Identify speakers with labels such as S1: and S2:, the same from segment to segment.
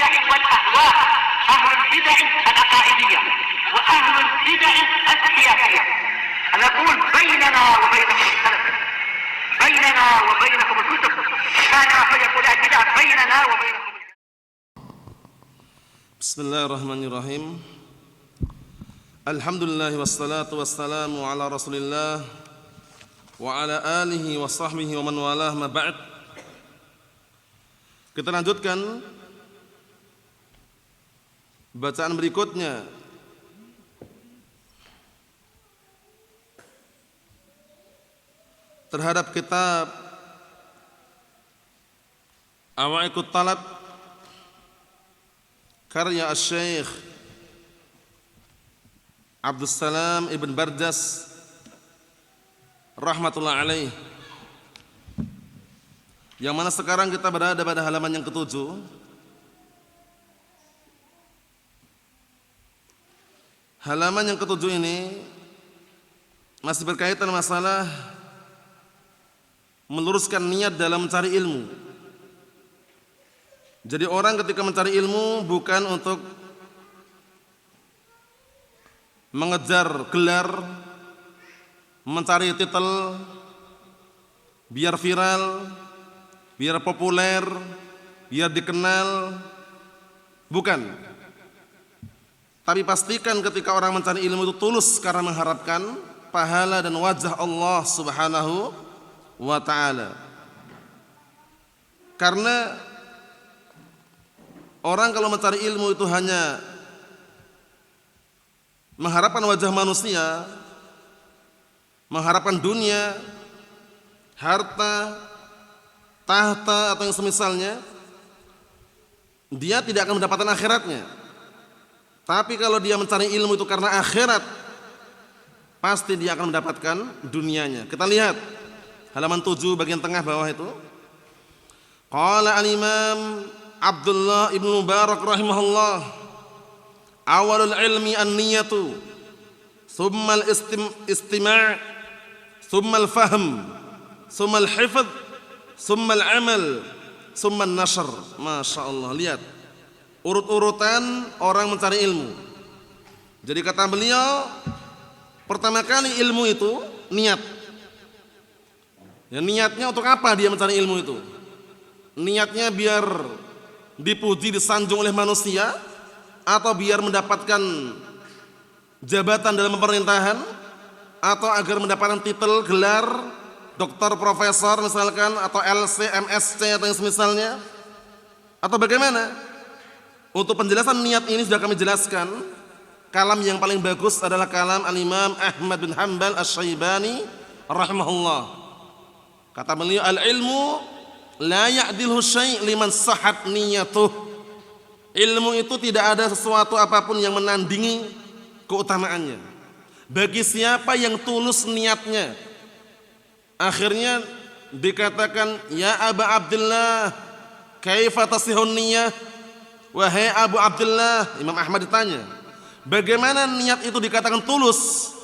S1: البدع والأهواء، أهل البدع العقائدية وأهل البدع السياسية. نقول بيننا وبينكم السلف، بيننا وبينكم الكتب، كان فيقول البدع بيننا وبينكم.
S2: Bismillahirrahmanirrahim. Alhamdulillah wassalatu wassalamu ala Rasulillah wa ala alihi wa sahbihi wa man walah, ma ba'd. Kita lanjutkan bacaan berikutnya terhadap kitab Awaiqut Talab karya Asy-Syaikh Abdus Salam Ibn Barjas rahmatullah alaih, yang mana sekarang kita berada pada halaman yang ke-7. Halaman yang ke-7 ini masih berkaitan masalah meluruskan niat dalam mencari ilmu. Jadi orang ketika mencari ilmu bukan untuk mengejar gelar, mencari titel, biar viral, biar populer, biar dikenal, bukan. Tapi pastikan ketika orang mencari ilmu itu tulus karena mengharapkan pahala dan wajah Allah Subhanahu wa ta'ala. Karena orang kalau mencari ilmu itu hanya mengharapkan wajah manusia, mengharapkan dunia, harta, tahta atau yang semisalnya, dia tidak akan mendapatkan akhiratnya. Tapi kalau dia mencari ilmu itu karena akhirat, pasti dia akan mendapatkan dunianya. Kita lihat halaman 7 bagian tengah bawah itu. Qala al-Imam Abdullah ibn Mubarak rahimahullah, awalul ilmi an-niyatu, thumma al-istima', thumma al-fahm, thumma al-hifdh, thumma al-amal, thumma an-nashr. Masya Allah, lihat urut-urutan orang mencari ilmu. Jadi kata beliau, pertama kali ilmu itu niat. Ya, niatnya untuk apa dia mencari ilmu itu? Niatnya biar dipuji, disanjung oleh manusia, atau biar mendapatkan jabatan dalam pemerintahan, atau agar mendapatkan titel, gelar, doktor, profesor misalkan, atau LC, MSc atau yang semisalnya, atau bagaimana? Untuk penjelasan niat ini sudah kami jelaskan. Kalam yang paling bagus adalah kalam al-Imam Ahmad bin Hanbal Asy-Syaibani rahimahullah. Kata beliau, al-ilmu la ya'dilhu syai' liman sahat niyatuh. Ilmu itu tidak ada sesuatu apapun yang menandingi keutamaannya bagi siapa yang tulus niatnya. Akhirnya dikatakan, ya Aba Abdullah, kaifa tasihun niyah? Wahai Abu Abdullah, Imam Ahmad ditanya, bagaimana niat itu dikatakan tulus?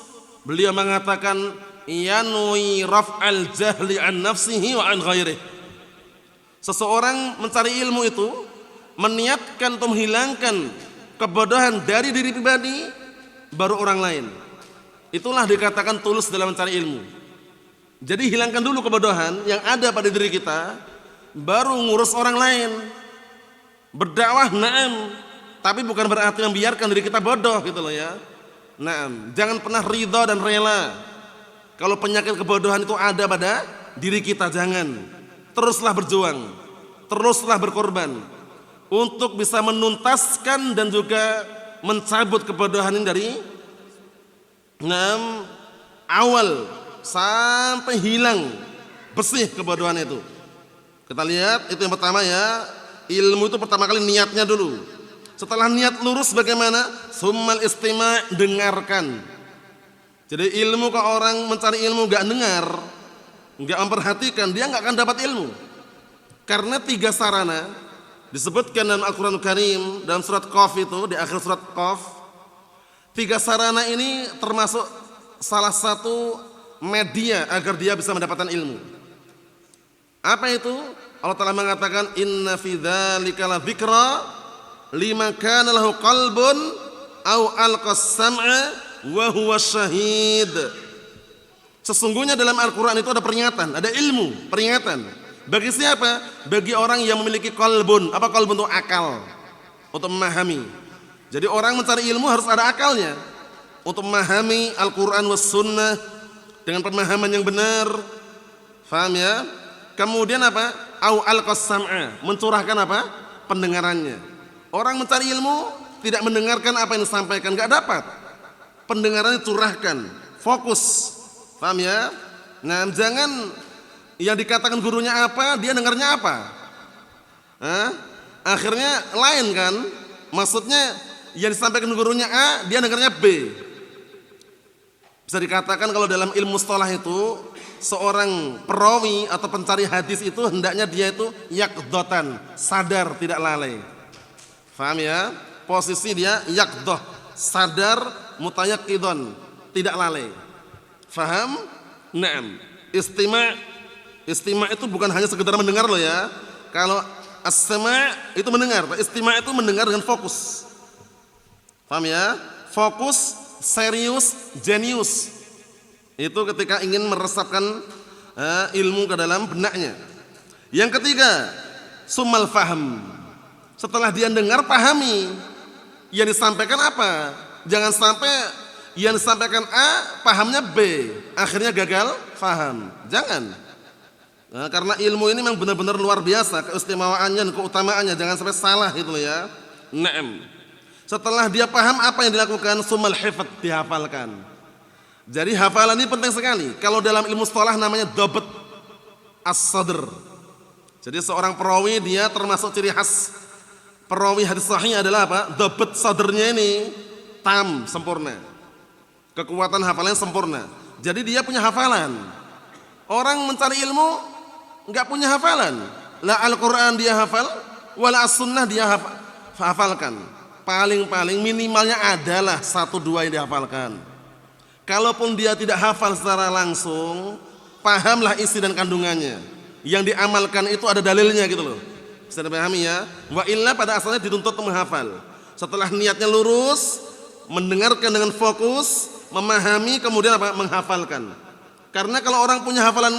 S2: Beliau mengatakan, yanwi raf'al jahli an nafsihi wa an ghairih. Seseorang mencari ilmu itu meniatkan untuk menghilangkan kebodohan dari diri pribadi, baru orang lain. Itulah dikatakan tulus dalam mencari ilmu. Jadi hilangkan dulu kebodohan yang ada pada diri kita, baru ngurus orang lain. Berdakwah na'am, tapi bukan berarti membiarkan diri kita bodoh gitu loh ya. Na'am, jangan pernah ridha dan rela kalau penyakit kebodohan itu ada pada diri kita, jangan. Teruslah berjuang, teruslah berkorban untuk bisa menuntaskan dan juga mencabut kebodohan ini dari na'am awal sampai hilang bersih kebodohan itu. Kita lihat itu yang pertama ya. Ilmu itu pertama kali niatnya dulu. Setelah niat lurus bagaimana? Summal istima', dengarkan. Jadi ilmu, kalau orang mencari ilmu gak dengar, gak memperhatikan, dia gak akan dapat ilmu. Karena 3 sarana disebutkan dalam Al-Quran Karim, dalam surat Qaf itu, di akhir surat Qaf. 3 sarana ini termasuk salah satu media agar dia bisa mendapatkan ilmu. Apa itu? Allah Ta'ala mengatakan, inna fi dzalika la dzikra lima kana lahu qalbun au alqas sam'a wa huwa syahid. Sesungguhnya dalam Al-Qur'an itu ada peringatan, ada ilmu, peringatan. Bagi siapa? Bagi orang yang memiliki qalbun. Apa qalbun itu? Akal. Untuk memahami. Jadi orang mencari ilmu harus ada akalnya. Untuk memahami Al-Qur'an was sunnah dengan pemahaman yang benar. Faham ya? Kemudian apa? Au alqas sam'a, mencurahkan apa? Pendengarannya. Orang mencari ilmu tidak mendengarkan apa yang disampaikan, enggak dapat. Pendengarannya curahkan, fokus. Paham ya? Nah, jangan yang dikatakan gurunya apa, dia dengarnya apa. Akhirnya lain kan? Maksudnya yang disampaikan gurunya A, dia dengarnya B. Bisa dikatakan kalau dalam ilmu mustalah itu seorang perawi atau pencari hadis itu hendaknya dia itu yaqdatan, sadar, tidak lalai. Paham ya? Posisi dia yaqdah, sadar, mutayaqqidhan, tidak lalai. Faham? Naam. Istima' itu bukan hanya sekedar mendengar loh ya. Kalau as-sama' itu mendengar, istima' itu mendengar dengan fokus. Paham ya? Fokus, serius, jenius. Itu ketika ingin meresapkan ilmu ke dalam benaknya. Yang ketiga, sumal faham. Setelah dia dengar, pahami. Yang disampaikan apa? Jangan sampai yang disampaikan A, pahamnya B, akhirnya gagal faham. Jangan. Nah, karena ilmu ini memang benar-benar luar biasa keistimewaannya dan keutamaannya. Jangan sampai salah itu ya. Naam. Setelah dia paham, apa yang dilakukan? Sumal hifdz, dihafalkan. Jadi hafalan ini penting sekali. Kalau dalam ilmu mustalah namanya dhabt as-sadr. Jadi seorang perawi dia termasuk ciri khas perawi hadis sahih adalah apa? Dhabt sadrnya ini tam, sempurna. Kekuatan hafalannya sempurna. Jadi dia punya hafalan. Orang mencari ilmu enggak punya hafalan. La Al-Qur'an dia hafal, wala as-sunnah dia hafalkan. Paling-paling minimalnya adalah 1-2 yang dihafalkan. Kalaupun dia tidak hafal secara langsung, pahamlah isi dan kandungannya. Yang diamalkan itu ada dalilnya gitu loh. Bisa dipahami ya? Wa illa pada asalnya dituntut untuk menghafal. Setelah niatnya lurus, mendengarkan dengan fokus, memahami, kemudian apa? Menghafalkan. Karena kalau orang punya hafalan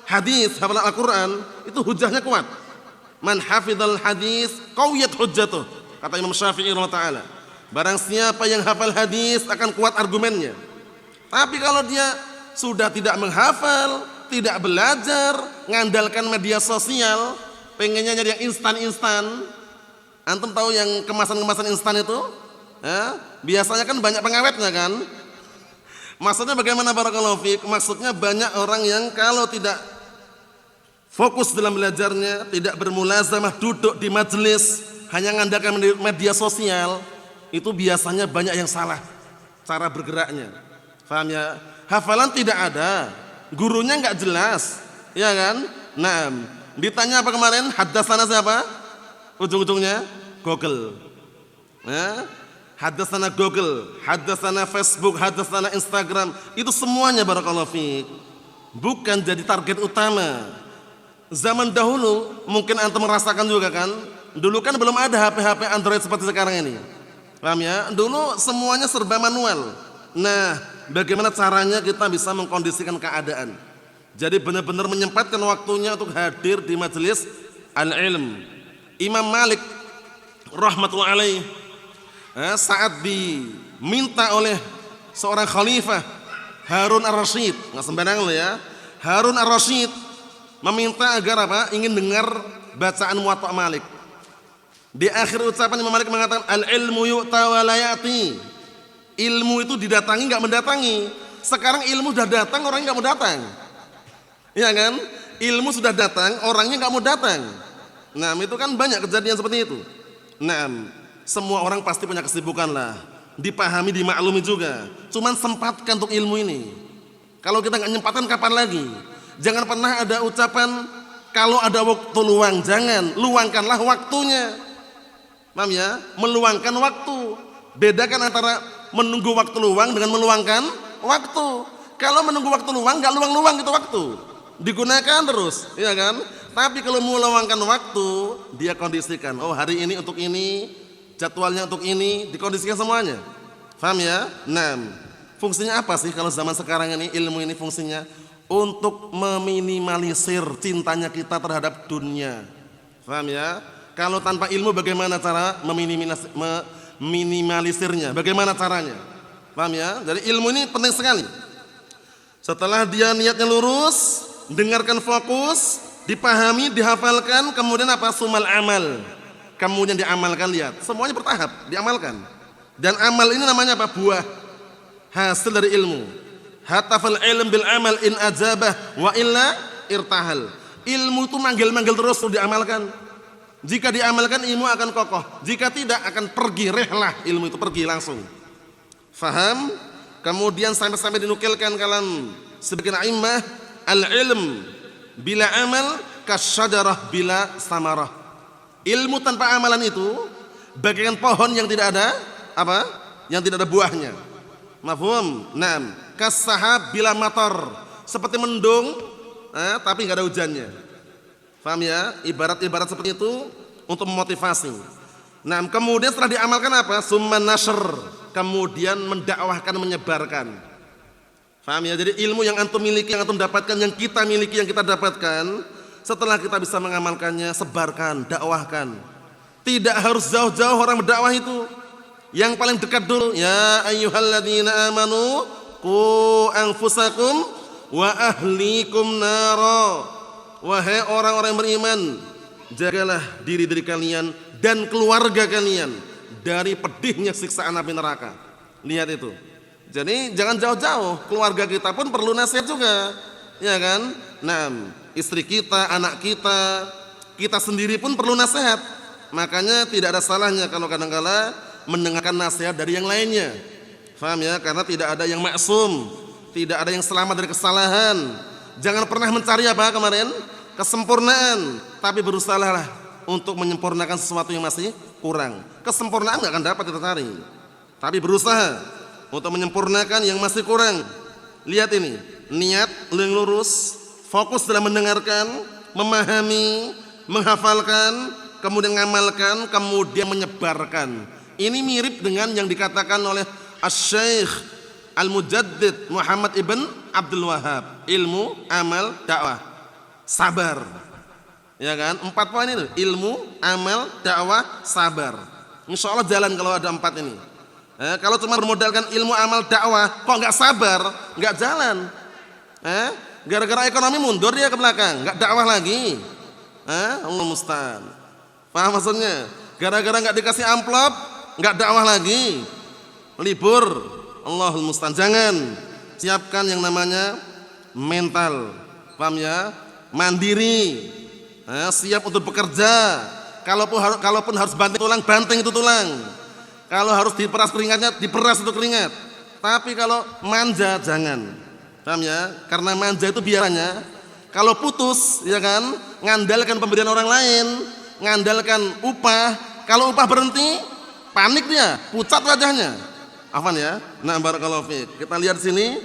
S2: hadis, hafalan Al-Qur'an, itu hujahnya kuat. Man hafizal hadis qawiyat hujjatuh, kata Imam Syafi'i rahimahullah taala. Barang siapa yang hafal hadis akan kuat argumennya. Tapi kalau dia sudah tidak menghafal, tidak belajar, ngandalkan media sosial, pengennya nyari yang instan-instan. Antum tahu yang kemasan-kemasan instan itu? Biasanya kan banyak pengawetnya kan? Maksudnya bagaimana barakallahu fiik? Maksudnya banyak orang yang kalau tidak fokus dalam belajarnya, tidak bermulazamah duduk di majelis, hanya ngandalkan media sosial, itu biasanya banyak yang salah cara bergeraknya. Paham ya? Hafalan tidak ada, gurunya enggak jelas, ya kan? Nah, ditanya apa kemarin? Haddatsana siapa? Ujung-ujungnya Google. Haddatsana Google, haddatsana Facebook, haddatsana Instagram, itu semuanya barakallahu fiik bukan jadi target utama. Zaman dahulu mungkin antum merasakan juga kan? Dulu kan belum ada HP-HP Android seperti sekarang ini. Paham ya? Dulu semuanya serba manual. Nah, bagaimana caranya kita bisa mengkondisikan keadaan? Jadi benar-benar menyempatkan waktunya untuk hadir di majelis al-ilm. Imam Malik rahmatullahi alaih saat diminta oleh seorang khalifah Harun ar-Rasyid, nggak sembarangan loh ya. Harun ar-Rasyid meminta agar apa? Ingin dengar bacaan Muwatta Malik. Di akhir ucapan Imam Malik mengatakan al-ilmu yu'ta wa la ya'ti. Ilmu itu didatangi nggak mendatangi. Sekarang ilmu sudah datang, orangnya nggak mau datang. Iya kan? Ilmu sudah datang, orangnya nggak mau datang. Nah, itu kan banyak kejadian seperti itu. Nah, semua orang pasti punya kesibukan lah. Dipahami, dimaklumi juga. Cuman sempatkan untuk ilmu ini. Kalau kita nggak nyempatkan kapan lagi? Jangan pernah ada ucapan kalau ada waktu luang. Jangan, luangkanlah waktunya. Paham ya? Meluangkan waktu. Bedakan antara menunggu waktu luang dengan meluangkan waktu. Kalau menunggu waktu luang, nggak luang-luang itu waktu. Digunakan terus, ya kan? Tapi kalau meluangkan waktu, dia kondisikan. Oh, hari ini untuk ini, jadwalnya untuk ini, dikondisikan semuanya. Paham ya? Nah, fungsinya apa sih kalau zaman sekarang ini ilmu ini fungsinya? Untuk meminimalisir cintanya kita terhadap dunia. Paham ya? Kalau tanpa ilmu bagaimana cara meminimalisirnya? Bagaimana caranya? Paham ya? Jadi ilmu ini penting sekali. Setelah dia niatnya lurus, dengarkan fokus, dipahami, dihafalkan, kemudian apa? Sumal amal. Kemudian diamalkan, lihat. Semuanya bertahap, diamalkan. Dan amal ini namanya apa? Buah. Hasil dari ilmu. Hatafal ilm bil amal in ajabah wa illa irtahal. Ilmu itu manggil-manggil terus untuk diamalkan. Jika diamalkan ilmu akan kokoh. Jika tidak akan pergi, rehlah ilmu itu pergi langsung. Faham? Kemudian sampai-sampai dinukilkan kalam sebagian a'immah, al-ilm bila amal kasyajarah bila samarah. Ilmu tanpa amalan itu bagaikan pohon yang tidak ada apa? Yang tidak ada buahnya. Mafhum? Naam. Kas-sahab bila matar, seperti mendung tapi enggak ada hujannya. Paham ya? Ibarat-ibarat seperti itu untuk memotivasi. Nah, kemudian setelah diamalkan apa? Summan nashr, kemudian mendakwahkan, menyebarkan. Paham ya? Jadi ilmu yang antum miliki, yang antum dapatkan, yang kita miliki, yang kita dapatkan, setelah kita bisa mengamalkannya, sebarkan, dakwahkan. Tidak harus jauh-jauh orang berdakwah itu. Yang paling dekat dulu, ya ayyuhalladzina amanu qu anfusakum wa ahlikum nara. Wahai orang-orang yang beriman, jagalah diri kalian dan keluarga kalian dari pedihnya siksaan api neraka. Lihat itu. Jadi jangan jauh-jauh, keluarga kita pun perlu nasihat juga, ya kan? Nah, istri kita, anak kita, kita sendiri pun perlu nasihat. Makanya tidak ada salahnya kalau kadang-kala mendengarkan nasihat dari yang lainnya. Paham ya? Karena tidak ada yang maksum, tidak ada yang selamat dari kesalahan. Jangan pernah mencari apa kemarin? Kesempurnaan, tapi berusahalah untuk menyempurnakan sesuatu yang masih kurang. Kesempurnaan enggak akan dapat kita cari, tapi berusaha untuk menyempurnakan yang masih kurang. Lihat ini, niat yang lurus, fokus dalam mendengarkan, memahami, menghafalkan, kemudian mengamalkan, kemudian menyebarkan. Ini mirip dengan yang dikatakan oleh Asy-Syaikh Al-Mujaddid Muhammad ibn Abdul Wahhab. Ilmu, amal, dakwah, sabar. Ya kan? 4 poin ini, ilmu, amal, dakwah, sabar. Insya Allah jalan kalau ada 4 ini. Kalau cuma bermodalkan ilmu, amal, dakwah, kok nggak sabar, nggak jalan. Gara-gara ekonomi mundur dia ke belakang, nggak dakwah lagi. Allah musta'an. Paham maksudnya? Gara-gara nggak dikasih amplop, nggak dakwah lagi. Libur, Allahul musta'an. Jangan. Siapkan yang namanya mental. Paham ya? Mandiri. Siap untuk bekerja. Kalaupun harus banting tulang, banting itu tulang. Kalau harus diperas keringatnya, diperas itu keringat. Tapi kalau manja jangan. Paham ya? Karena manja itu biaranya kalau putus, ya kan, ngandalkan pemberian orang lain, ngandalkan upah. Kalau upah berhenti, panik dia, pucat wajahnya. Afwan ya. Nah, barakallahu fiik. Kita lihat sini.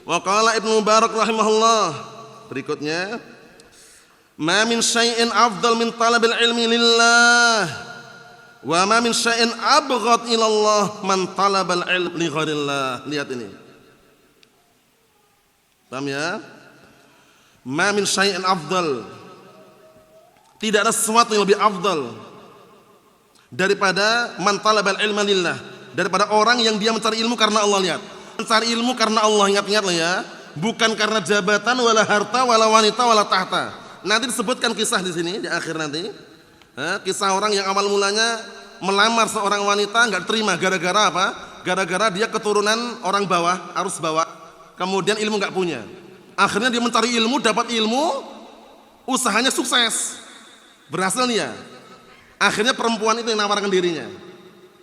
S2: Wa qala Ibnu Mubarak rahimahullah. Berikutnya, ma min syai'in afdal min talabil ilmi lillah wa ma min syai'in abghad ila Allah man talabal ilm li ghairillah. Lihat ini. Paham ya? Ma min syai'in afdal. Tidak ada sesuatu yang lebih afdal daripada man talabal ilma lillah, daripada orang yang dia mencari ilmu karena Allah. Lihat, mencari ilmu karena Allah, ingat-ingat lah ya, bukan karena jabatan wala harta wala wanita wala tahta. Nanti disebutkan kisah di sini di akhir nanti. Kisah orang yang awal mulanya melamar seorang wanita enggak terima gara-gara apa? Gara-gara dia keturunan orang bawah, arus bawah. Kemudian ilmu enggak punya. Akhirnya dia mencari ilmu, dapat ilmu, usahanya sukses. Berhasil dia. Akhirnya perempuan itu yang menawarkan dirinya.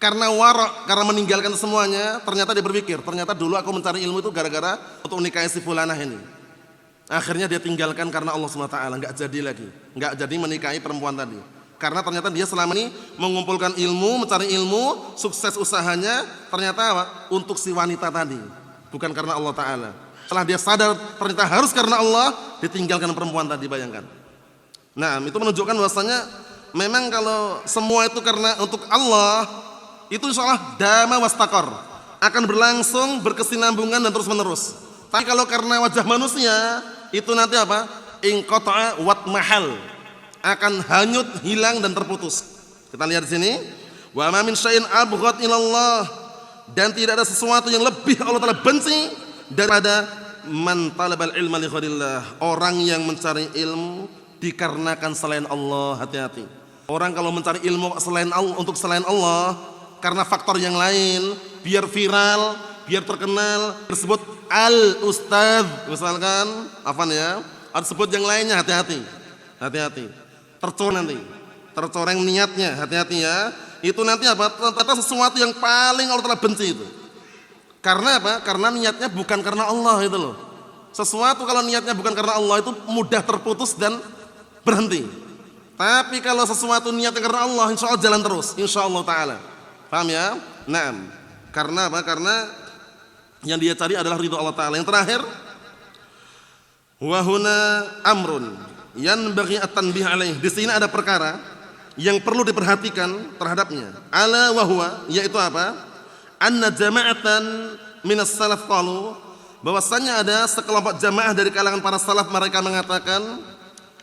S2: Karena warok, karena meninggalkan semuanya, ternyata dia berpikir, ternyata dulu aku mencari ilmu itu gara-gara untuk nikahi si fulanah ini. Akhirnya dia tinggalkan karena Allah SWT, enggak jadi lagi, enggak jadi menikahi perempuan tadi. Karena ternyata dia selama ini mengumpulkan ilmu, mencari ilmu, sukses usahanya, ternyata apa? Untuk si wanita tadi, bukan karena Allah Ta'ala. Setelah dia sadar ternyata harus karena Allah, ditinggalkan perempuan tadi, bayangkan. Nah, itu menunjukkan bahwasanya memang kalau semua itu karena untuk Allah, itu insyaallah dama wastaqor, akan berlangsung, berkesinambungan dan terus menerus. Tapi kalau karena wajah manusia, itu nanti apa? Inqata'a wat mahal, akan hanyut, hilang dan terputus. Kita lihat di sini, wa ma min syai'in abghad ilallah, dan tidak ada sesuatu yang lebih Allah Taala benci daripada man talabal ilma li ghairillah, orang yang mencari ilmu dikarenakan selain Allah. Hati-hati. Orang kalau mencari ilmu selain Allah, untuk selain Allah karena faktor yang lain, biar viral, biar terkenal, tersebut al ustaz misalkan, apa ya? Ada sebut yang lainnya, hati-hati. Hati-hati. Tercoreng niatnya, hati-hati ya. Itu nanti apa? Ternyata sesuatu yang paling Allah Taala benci itu. Karena apa? Karena niatnya bukan karena Allah itu loh. Sesuatu kalau niatnya bukan karena Allah itu mudah terputus dan berhenti. Tapi kalau sesuatu niatnya karena Allah, insya Allah jalan terus, insya Allah Ta'ala. Paham ya? Naam. Karena apa? Karena yang dia cari adalah ridho Allah Ta'ala. Yang terakhir, wahuna amrun yanbaghi at-tanbih alaih. Di sini ada perkara yang perlu diperhatikan terhadapnya. Ala wahwa, yaitu apa? Anna jama'atan minas salaf qalu, bahwasanya ada sekelompok jamaah dari kalangan para salaf, mereka mengatakan,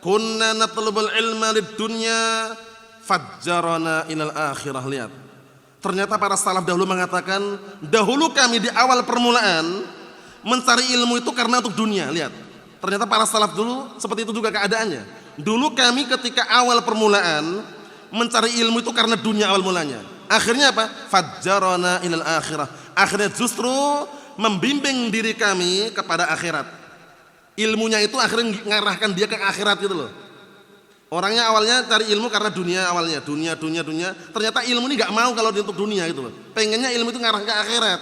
S2: kunna natlubul ilma lid dunya fajjarana ilal akhirah. Lihat, ternyata para salaf dahulu mengatakan, dahulu kami di awal permulaan mencari ilmu itu karena untuk dunia. Lihat, ternyata para salaf dulu seperti itu juga keadaannya. Dulu kami ketika awal permulaan mencari ilmu itu karena dunia awal mulanya. Akhirnya apa? Fajjarana ilal akhirah. Akhirnya justru membimbing diri kami kepada akhirat. Ilmunya itu akhirnya mengarahkan dia ke akhirat gitu loh. Orangnya awalnya cari ilmu karena dunia, awalnya dunia. Ternyata ilmu ini nggak mau kalau untuk dunia gitu loh. Pengennya ilmu itu ngarah ke akhirat.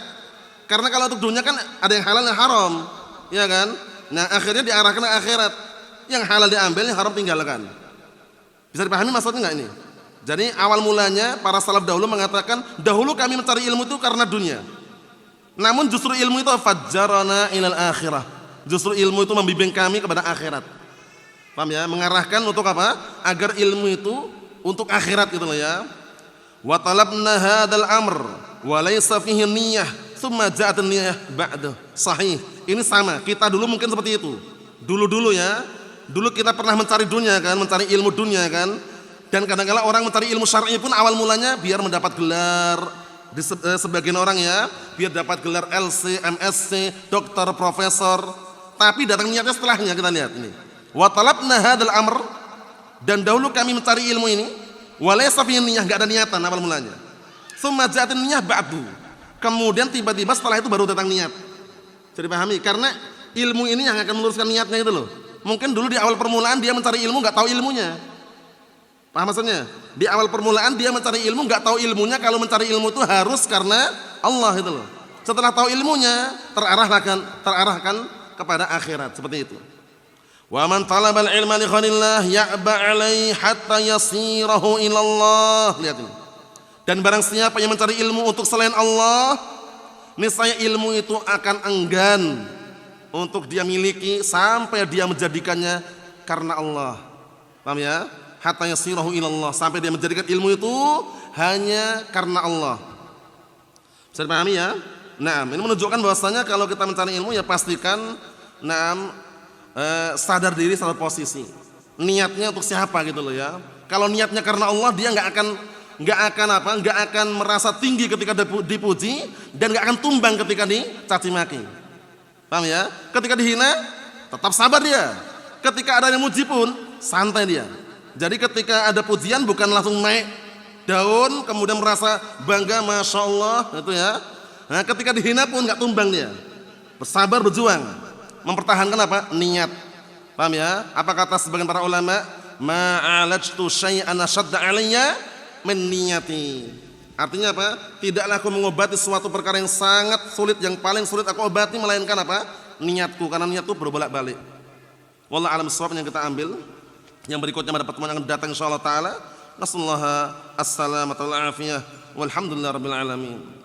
S2: Karena kalau untuk dunia kan ada yang halal yang haram, ya kan? Nah akhirnya diarahkan ke akhirat. Yang halal diambil, yang haram tinggalkan. Bisa dipahami maksudnya nggak ini? Jadi awal mulanya para salaf dahulu mengatakan, dahulu kami mencari ilmu itu karena dunia. Namun justru ilmu itu fajjarana ilal akhirah. Justru ilmu itu membimbing kami kepada akhirat. Paham ya? Mengarahkan untuk apa? Agar ilmu itu untuk akhirat gitu loh ya. Wa talabna hadzal amr wa laysa fihi niyyah, tsumma ja'at niyyah ba'da. Sahih. Ini sama. Kita dulu mungkin seperti itu. Dulu ya. Dulu kita pernah mencari dunia kan, mencari ilmu dunia kan. Dan kadang-kadang orang mencari ilmu syar'i pun awal mulanya biar mendapat gelar di sebagian orang ya, biar dapat gelar LC, MSc, dokter, profesor. Tapi datang niatnya setelahnya. Kita lihat ini. Wa talabna hadzal amr, dan dahulu kami mencari ilmu ini, wa laysa fihi niyyah, enggak ada niatan awal mulanya. Tsumma ja'at niyyah ba'du. Kemudian tiba-tiba setelah itu baru datang niat. Jadi pahami, karena ilmu ini yang akan meluruskan niatnya itu loh. Mungkin dulu di awal permulaan dia mencari ilmu enggak tahu ilmunya. Paham maksudnya? Di awal permulaan dia mencari ilmu enggak tahu ilmunya, kalau mencari ilmu itu harus karena Allah itu loh. Setelah tahu ilmunya, terarahkan kepada akhirat, seperti itu. Wa man talabal ilma li ghairillah ya'ba 'alaihi hatta yasirahu ilallah. Lihat ini. Dan barang siapa yang mencari ilmu untuk selain Allah, niscaya ilmu itu akan enggan untuk dia miliki sampai dia menjadikannya karena Allah. Paham ya? Hatta yasirahu ilallah, sampai dia menjadikan ilmu itu hanya karena Allah. Bisa dipahami ya? Nah, ini menunjukkan bahwasanya kalau kita mencari ilmu ya pastikan sadar diri, sadar posisi. Niatnya untuk siapa gitu loh ya. Kalau niatnya karena Allah, dia enggak akan merasa tinggi ketika dipuji dan enggak akan tumbang ketika dicaci maki. Paham ya? Ketika dihina, tetap sabar dia. Ketika ada yang muji pun santai dia. Jadi ketika ada pujian bukan langsung naik daun kemudian merasa bangga, masya Allah itu ya. Nah, ketika dihina pun enggak tumbang dia. Bersabar, berjuang, mempertahankan apa? Niat. Paham ya? Apa kata sebagian para ulama? Ma'alajtu syai'an ashadda 'alayya min niyati. Artinya apa? Tidaklah aku mengobati suatu perkara yang sangat sulit, yang paling sulit aku obati melainkan apa? Niatku, karena niatku berbolak-balik. Wallahu a'lam bishawab yang kita ambil. Yang berikutnya pada pertemuan yang akan datang insyaallah taala. Nasallahu as-salamata wal afiyah. Walhamdulillahirabbil alamin.